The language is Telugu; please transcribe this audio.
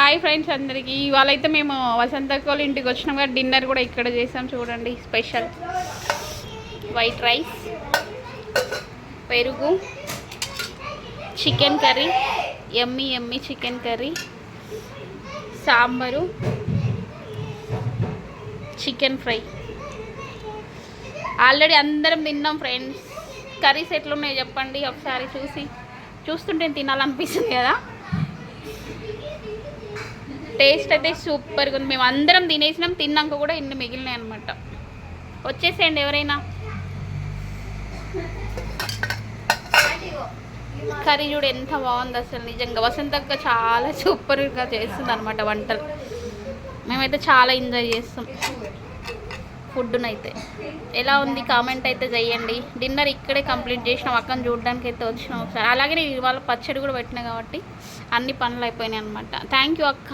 హాయ్ ఫ్రెండ్స్ అందరికీ. ఇవాళ అయితే మేము వసంత వాళ్ళ ఇంటికి వచ్చినాం కదా, డిన్నర్ కూడా ఇక్కడ చేసాం. చూడండి, స్పెషల్ వైట్ రైస్, పెరుగు, చికెన్ కర్రీ, ఎమ్మి ఎమ్మి chicken curry, sambar, chicken fry. Already అందరం తిన్నాం ఫ్రెండ్స్. కర్రీస్ ఎట్లున్నాయో చెప్పండి ఒకసారి. చూస్తుంటే తినాలనిపిస్తుంది కదా. టేస్ట్ అయితే సూపర్గా ఉంది. మేము అందరం తినేసినాం. తిన్నాక కూడా ఇన్ని మిగిలినాయి అనమాట. వచ్చేసేయండి ఎవరైనా. కర్రీ చూడు ఎంత బాగుంది అసలు. నిజంగా వసంతక్క చాలా సూపర్గా చేస్తుంది అనమాట వంటలు. మేమైతే చాలా ఎంజాయ్ చేస్తాం ఫుడ్నైతే. ఎలా ఉంది కామెంట్ అయితే చేయండి. డిన్నర్ ఇక్కడే కంప్లీట్ చేసినాం. అక్కని చూడడానికి అయితే వచ్చినాం ఒకసారి. అలాగే నేను ఇవాళ పచ్చడి కూడా పెట్టినా కాబట్టి అన్ని పనులు అయిపోయినాయి అనమాట. థ్యాంక్ యూ అక్క.